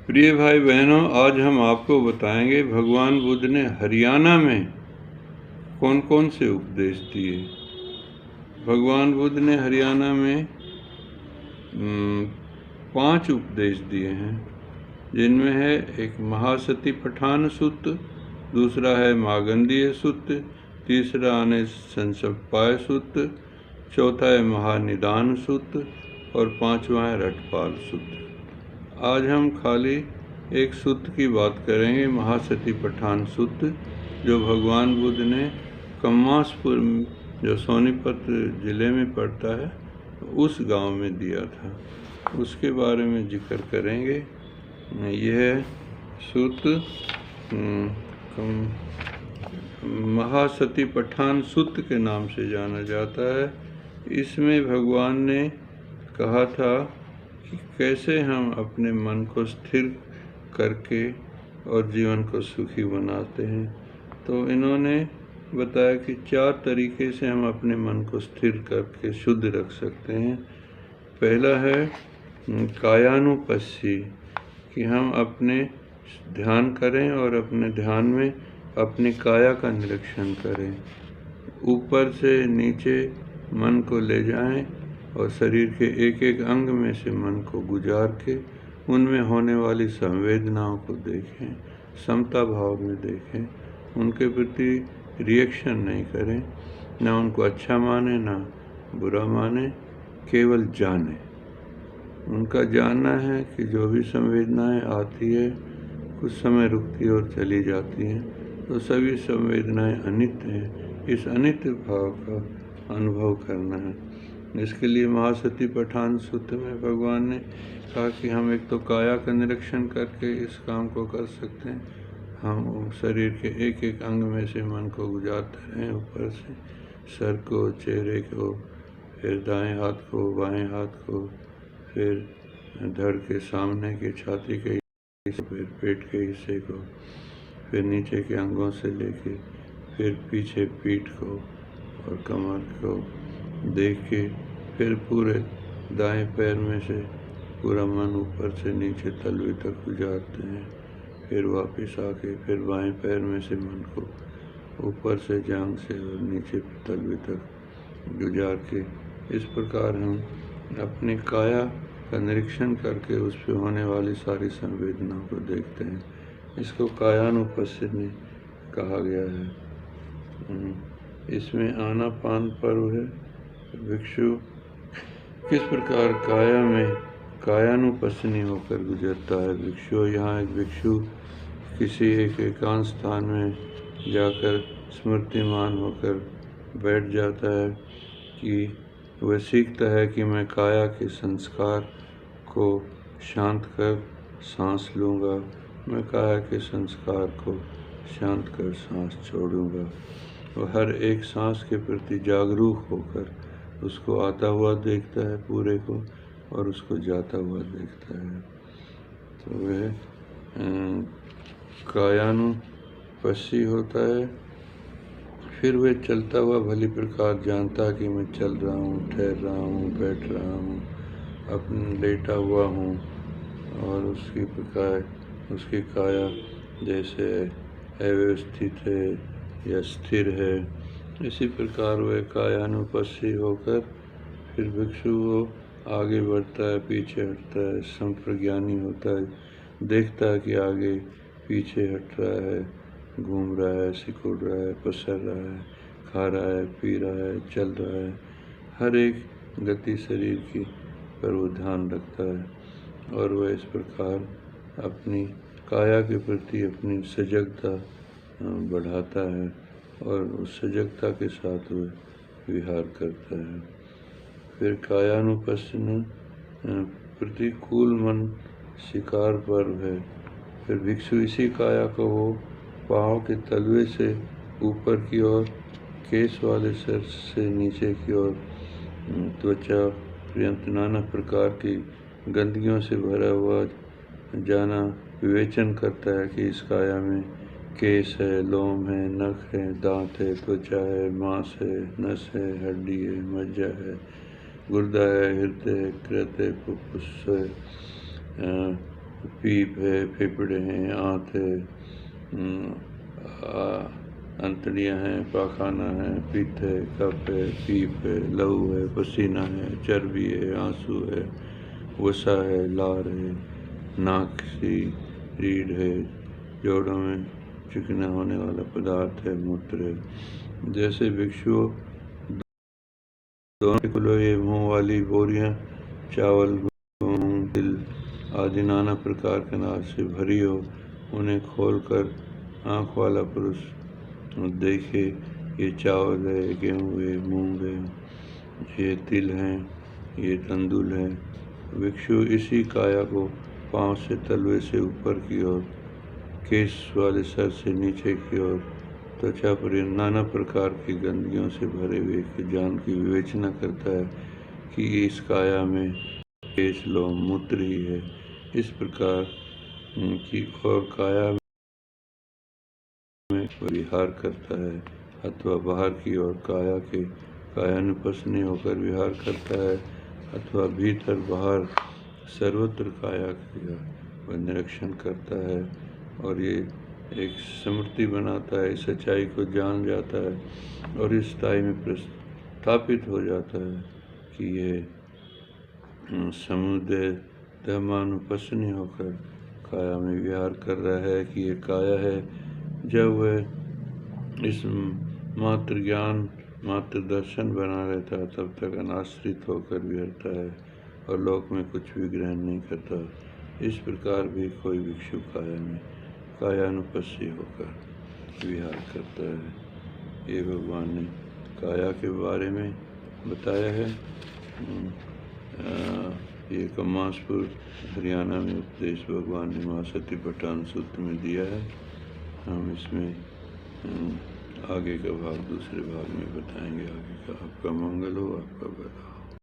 प्रिय भाई बहनों, आज हम आपको बताएंगे भगवान बुद्ध ने हरियाणा में कौन कौन से उपदेश दिए। भगवान बुद्ध ने हरियाणा में 5 उपदेश दिए हैं, जिनमें है एक महासती पठान सुत्त, दूसरा है मागंदीय सुत्त, तीसरा है संसपाय सुत्त, चौथा है महानिदान सुत्त और 5वां है रटपाल सुत्त। आज हम खाली एक सुत्त की बात करेंगे, महासती पठान सुत्त, जो भगवान बुद्ध ने कम्मासपुर, जो सोनीपत ज़िले में पड़ता है, उस गांव में दिया था। उसके बारे में जिक्र करेंगे। यह सुत्त महासती पठान सुत्त के नाम से जाना जाता है। इसमें भगवान ने कहा था कि कैसे हम अपने मन को स्थिर करके और जीवन को सुखी बनाते हैं। तो इन्होंने बताया कि 4 तरीके से हम अपने मन को स्थिर करके शुद्ध रख सकते हैं। पहला है कायानुपस्सी, कि हम अपने ध्यान करें और अपने ध्यान में अपनी काया का निरीक्षण करें। ऊपर से नीचे मन को ले जाएं और शरीर के एक एक अंग में से मन को गुजार के उनमें होने वाली संवेदनाओं को देखें, समता भाव में देखें, उनके प्रति रिएक्शन नहीं करें, ना उनको अच्छा माने ना बुरा माने, केवल जाने। उनका जानना है कि जो भी संवेदनाएं आती है कुछ समय रुकती और चली जाती हैं, तो सभी संवेदनाएं अनित्य हैं। इस अनित्य भाव का अनुभव करना है। इसके लिए महासती पठान सुत्त में भगवान ने कहा कि हम एक तो काया का निरीक्षण करके इस काम को कर सकते हैं। हम शरीर के एक एक अंग में से मन को गुजारते रहें, ऊपर से सर को, चेहरे को, फिर दाएं हाथ को, बाएं हाथ को, फिर धड़ के सामने के छाती के हिस्से, फिर पेट के हिस्से को, फिर नीचे के अंगों से लेके फिर पीछे पीठ को और कमर को देख के फिर पूरे दाएं पैर में से पूरा मन ऊपर से नीचे तलवे तक गुजारते हैं। फिर वापस आके फिर बाएं पैर में से मन को ऊपर से जांघ से और नीचे तलवे तक गुजार के इस प्रकार हम अपनी काया का निरीक्षण करके उस पर होने वाली सारी संवेदनाओं को देखते हैं। इसको कायानुपस्थिति कहा गया है। इसमें आनापान पर्व है। भिक्षु किस प्रकार काया में कायानुपस्थिति होकर गुजरता है। भिक्षु, यहाँ एक भिक्षु किसी एक एकांत स्थान में जाकर स्मृतिमान होकर बैठ जाता है कि वह सीखता है कि मैं काया के संस्कार को शांत कर सांस लूँगा, मैं काया के संस्कार को शांत कर सांस छोड़ूंगा। वह हर एक सांस के प्रति जागरूक होकर उसको आता हुआ देखता है पूरे को और उसको जाता हुआ देखता है। तो वह कायानुपस्सी होता है। फिर वह चलता हुआ भली प्रकार जानता कि मैं चल रहा हूँ, ठहर रहा हूँ, बैठ रहा हूँ, अपने लेटा हुआ हूँ, और उसकी प्रकार उसकी काया जैसे अव्यवस्थित है या स्थिर है, इसी प्रकार वह कायानुपस्सी होकर फिर भिक्षु वो आगे बढ़ता है, पीछे हटता है, संप्रज्ञानी होता है, देखता है कि आगे पीछे हट रहा है, घूम रहा है, सिकुड़ रहा है, पसर रहा है, खा रहा है, पी रहा है, चल रहा है, हर एक गति शरीर की पर वो ध्यान रखता है। और वह इस प्रकार अपनी काया के प्रति अपनी सजगता बढ़ाता है और उस सजगता के साथ वह विहार करता है। फिर कायानुपस्थिति प्रतिकूल मन शिकार पर्व है। फिर भिक्षु इसी काया को वो पाँव के तलवे से ऊपर की ओर, केस वाले सिर से नीचे की ओर, त्वचा पर्यंत नाना प्रकार की गंदगियों से भरा हुआ जाना विवेचन करता है कि इस काया में केस है, लोम है, नख है, दांत है, त्वचा है, मांस है, नस है, हड्डी है, मज्जा है, गुर्दा है, हृदय है, कृत है, फुफ्फुस है, पीप है, फेफड़े हैं, आँत है, अंतड़ियाँ हैं, पाखाना है, पित्त है, कफ है, पीप है, लहू है, पसीना है, चर्बी है, आंसू है, वसा है, लार है, नाक सी रीढ़ है, जोड़ों में चिकना होने वाला पदार्थ है, मूत्र है। जैसे भिक्षुओं दोनों खुले मुँह वाली बोरियां चावल, मूंग, तिल आदि नाना प्रकार के अनाज से भरी हो, उन्हें खोलकर आँख वाला पुरुष देखे, ये चावल है, गेहूँ है, मूंग है, ये तिल हैं, ये तंदुल है। भिक्षु इसी काया को पांव से तलवे से ऊपर की ओर, केश वाले सर से नीचे की ओर, त्वचा पर नाना प्रकार की गंदगियों से भरे हुए जान की विवेचना करता है कि इस काया में केश, लोम, मूत्र ही है। इस प्रकार की और काया में विहार करता है, अथवा बाहर की ओर काया के कायानुपस्नी होकर विहार करता है, अथवा भीतर बाहर सर्वत्र काया का निरीक्षण करता है, और ये एक स्मृति बनाता है, सच्चाई को जान जाता है और इस स्थाई में प्रस्थापित हो जाता है कि ये समुदय धर्मानुपस्नी होकर काया में विहार कर रहा है, कि ये काया है। जब वह इस मात्र ज्ञान, मात्र दर्शन बना रहता, तब तक अनाश्रित होकर विहरता है और लोक में कुछ भी ग्रहण नहीं करता। इस प्रकार भी कोई भिक्षु काया में कायानुपस्सी होकर विहार करता है। ये भगवान ने काया के बारे में बताया है। ये कमासपुर हरियाणा में उपदेश भगवान ने महासती पठान सूत्र में दिया है। हम इसमें आगे का भाग दूसरे भाग में बताएंगे। आगे का आपका मंगल हो, आपका भला हो।